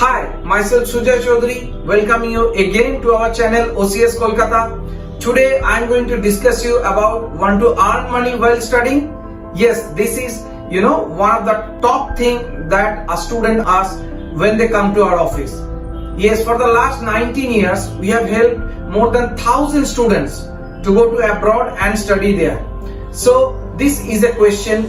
Hi, myself Sujay Chaudhary, welcoming you again to our channel OCS Kolkata. Today I am going to discuss you about want to earn money while studying. Yes, this is one of the top thing that a student asks when they come to our office. Yes, for the last 19 years we have helped more than 1,000 students to go to abroad and study there. So this is a question: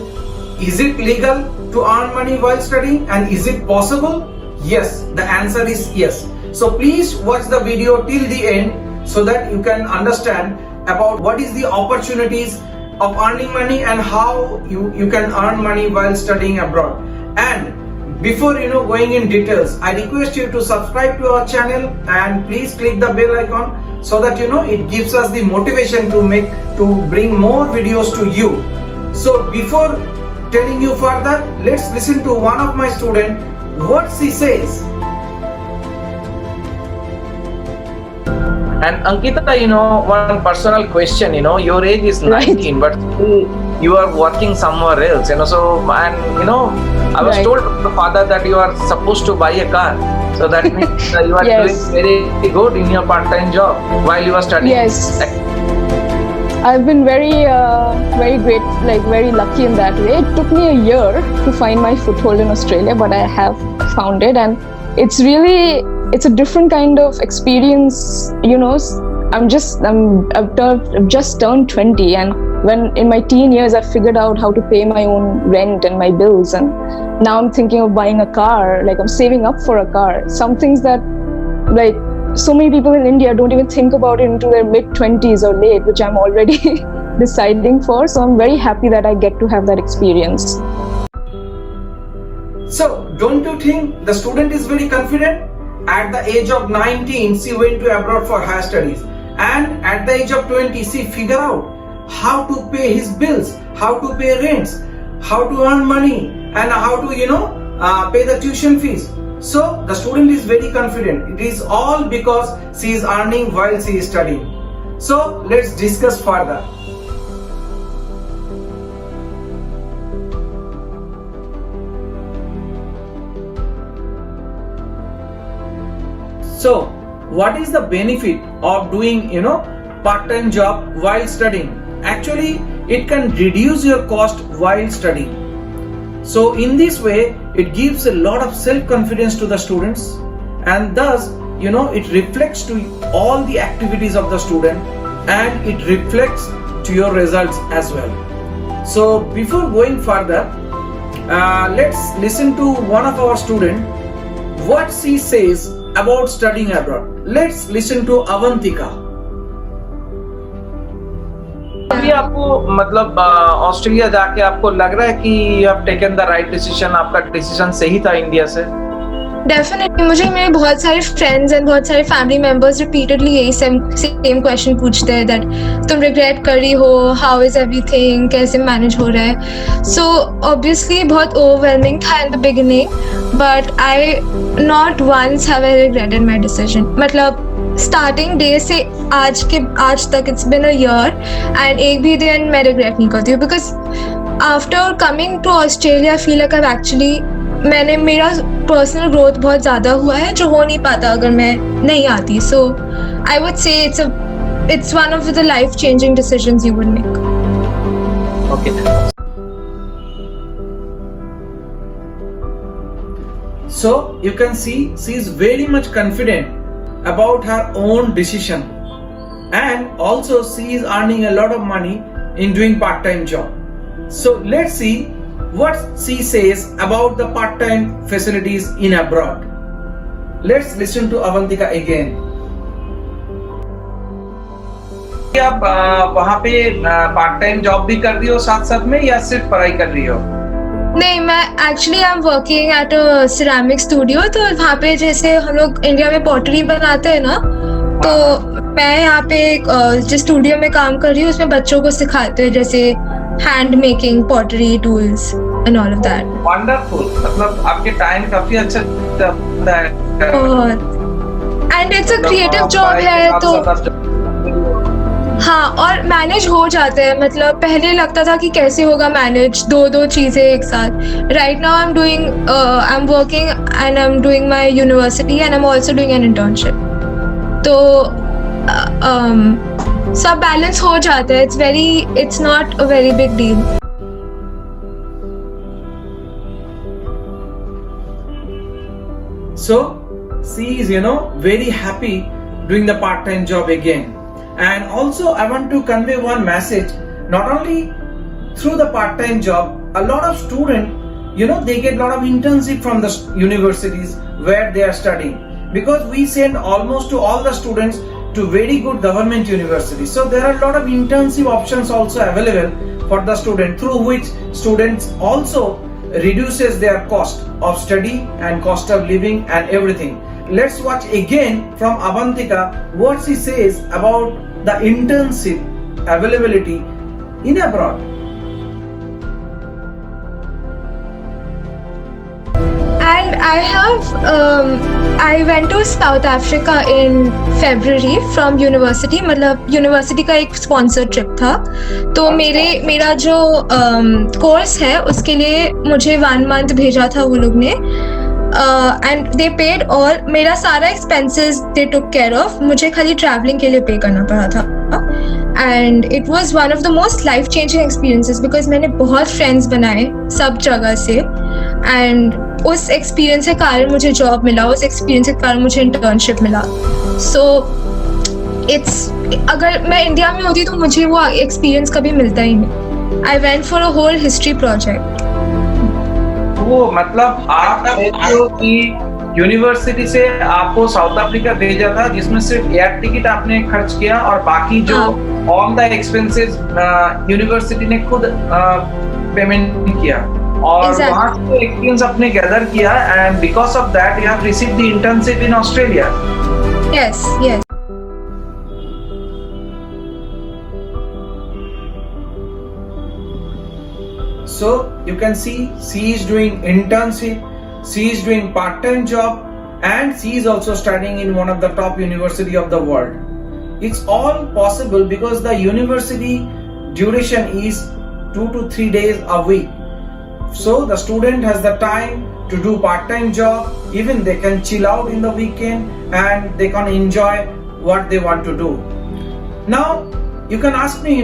is it legal to earn money while studying, and is it possible? Yes, the answer is yes. So please watch the video till the end so that you can understand about what is the opportunities of earning money and how you can earn money while studying abroad. And before going in details, I request you to subscribe to our channel and please click the bell icon so that it gives us the motivation to bring more videos to you. So before telling you further, let's listen to one of my students what she says. And Ankita, one personal question, your age is 19, but still you are working somewhere else, so, and, I was told by the father that you are supposed to buy a car. So that means you are doing very good in your part-time job while you are studying. Yes. I've been very great, very lucky in that way. It took me a year to find my foothold in Australia, but I have found it, and it's a different kind of experience. I've just turned 20, and when in my teen years I figured out how to pay my own rent and my bills, and now I'm thinking of buying a car. I'm saving up for a car. Some things that so many people in India don't even think about it into their mid-20s or late, which I'm already deciding for. So I'm very happy that I get to have that experience. So don't you think the student is very confident? At the age of 19, she went to abroad for higher studies, and at the age of 20, she figured out how to pay his bills, how to pay rents, how to earn money, and how to pay the tuition fees. So the student is very confident. It is all because she is earning while she is studying. So let's discuss further. So what is the benefit of doing part-time job while studying? Actually, it can reduce your cost while studying. So in this way, it gives a lot of self-confidence to the students, and thus it reflects to all the activities of the student, and it reflects to your results as well. So before going further, let's listen to one of our students what she says about studying abroad. Let's listen to Avantika. अभी आपको मतलब Australia जाके आपको लग रहा है कि you have taken the right decision, आपका डिसीजन सही था इंडिया से? डेफिनेटली मुझे मेरे बहुत सारे फ्रेंड्स एंड बहुत सारे फैमिली मेंबर्स रिपीटेडली यही सेम क्वेश्चन पूछते हैं दैट तुम रिग्रेट कर रही हो, हाउ इज एवरीथिंग, कैसे मैनेज हो रहा है. सो ऑब्वियसली बहुत ओवरवेलमिंग था in the beginning, but I not once have I regretted my decision. मतलब स्टार्टिंग डे से आज तक it's been a year, and एक भी दिन मैं रिग्रेट नहीं करती हूँ, because after coming to Australia I feel like I actually मेरा पर्सनल ग्रोथ बहुत ज़्यादा हुआ है जो हो नहीं पाता अगर मैं नहीं आती. So I would say it's one of the life changing decisions you would make. Okay. So you can see she is very much confident about her own decision, and also she is earning a lot of money in doing part-time job. So let's see what she says about the part-time facilities in abroad. Let's listen to Avantika again. आप वहाँ पे part time job भी कर रही हो साथ साथ में, या सिर्फ पढ़ाई कर रही हो? नहीं, मैं actually I am working at a ceramic studio. तो वहाँ पे जैसे हम लोग इंडिया में पॉटरी बनाते हैं ना, तो मैं यहाँ पे जो स्टूडियो में काम कर रही हूँ उसमें बच्चों को सिखाते हैं जैसे hand making, pottery tools and all of that. Wonderful. मतलब आपके टाइम काफी अच्छा जाता है. बहुत. And it's a creative job है, तो हाँ, और मैनेज हो जाता है, मतलब पहले लगता था कि कैसे होगा मैनेज दो चीजें एक साथ. Right now I am working and I am doing my university and I am also doing an internship. तो सब बैलेंस हो जाता है. It's not a very big deal. So she is, very happy doing the part-time job again. And also I want to convey one message. Not only through the part-time job, a lot of students, they get a lot of internship from the universities where they are studying. Because we send almost to all the students to very good government universities. So there are a lot of internship options also available for the student, through which students also reduces their cost of study and cost of living and everything. Let's watch again from Avantika what she says about the internship availability in abroad. And I went to South Africa in February from university. मतलब university का एक sponsor trip था. तो मेरा जो course है उसके लिए मुझे 1 month भेजा था वो लोग ने. एंड दे पेड ऑल, मेरा सारा expenses they took care of. मुझे खाली ट्रैवलिंग के लिए पे करना पड़ा था. And it was one of the most life changing experiences because मैंने बहुत फ्रेंड्स बनाए सब जगह से. एंड उस एक्सपीरियंस के कारण मुझे जॉब मिला, उस एक्सपीरियंस के कारण मुझे इंटर्नशिप मिला. सो अगर मैं इंडिया में होती तो मुझे वो एक्सपीरियंस कभी मिलता ही नहीं. I went for a whole history project. वो मतलब आप देखो कि यूनिवर्सिटी से आपको साउथ अफ्रीका भेजा था जिसमें सिर्फ एयर टिकट आपने खर्च किया और बाकी जो ऑल द एक्सपेंसेस यूनिवर्सिटी ने खुद पेमेंट किया और वहाँ से एक्सपीरियंस अपने गैदर किया. And because of that you have received the internship in Australia. Yes. So you can see she is doing internship, she is doing part-time job, and she is also studying in one of the top university of the world. It's all possible because the university duration is 2 to 3 days a week. So the student has the time to do part-time job. Even they can chill out in the weekend and they can enjoy what they want to do. Now you can ask me,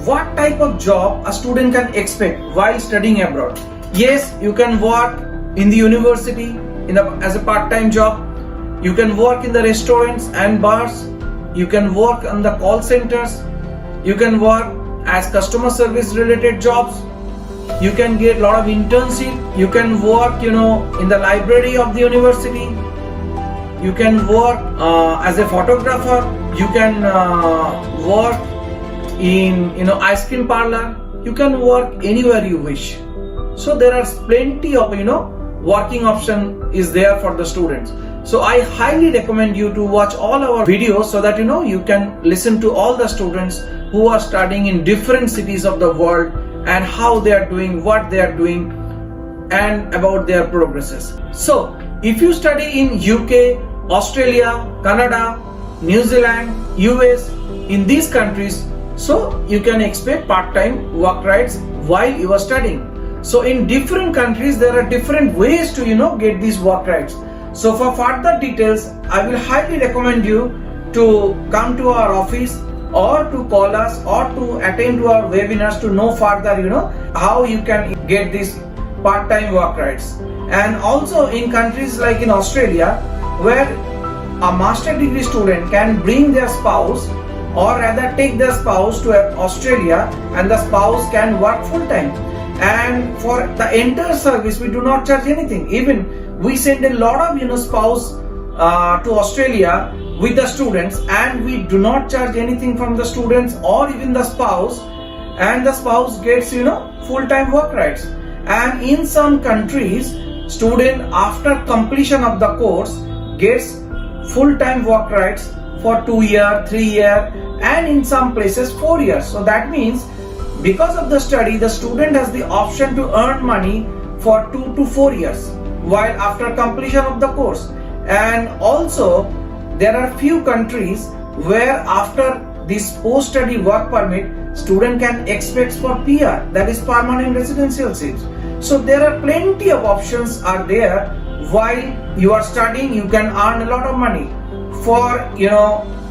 what type of job a student can expect while studying abroad. Yes, you can work in the university as a part-time job. You can work in the restaurants and bars. You can work on the call centers. You can work as customer service related jobs. You can get a lot of internship. You can work, in the library of the university. You can work as a photographer. You can work in ice cream parlor. You can work anywhere you wish. So there are plenty of working option is there for the students. So I highly recommend you to watch all our videos so that you can listen to all the students who are studying in different cities of the world and how they are doing, what they are doing, and about their progresses. So if you study in UK, Australia, Canada, New Zealand, US, in these countries, so you can expect part-time work rights while you are studying. So in different countries there are different ways to get these work rights. So for further details I will highly recommend you to come to our office or to call us or to attend to our webinars to know further how you can get these part-time work rights. And also in countries like in Australia where a master degree student can bring their spouse or rather take their spouse to Australia and the spouse can work full time. And for the entire service we do not charge anything. Even we send a lot of spouse to Australia with the students and we do not charge anything from the students or even the spouse, and the spouse gets full time work rights. And in some countries student after completion of the course gets full time work rights for 2 years, 3 years, and in some places 4 years. So that means because of the study the student has the option to earn money for 2 to 4 years while after completion of the course. And also there are few countries where after this post-study work permit, student can expect for PR, that is permanent residency seat. So there are plenty of options are there. While you are studying, you can earn a lot of money. For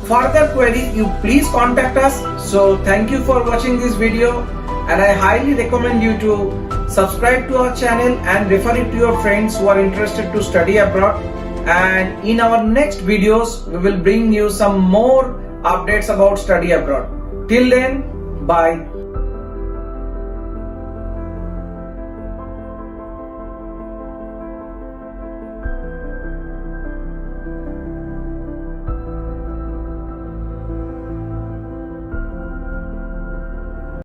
further queries, you please contact us. So thank you for watching this video, and I highly recommend you to subscribe to our channel and refer it to your friends who are interested to study abroad. And in our next videos, we will bring you some more updates about study abroad. Till then, bye.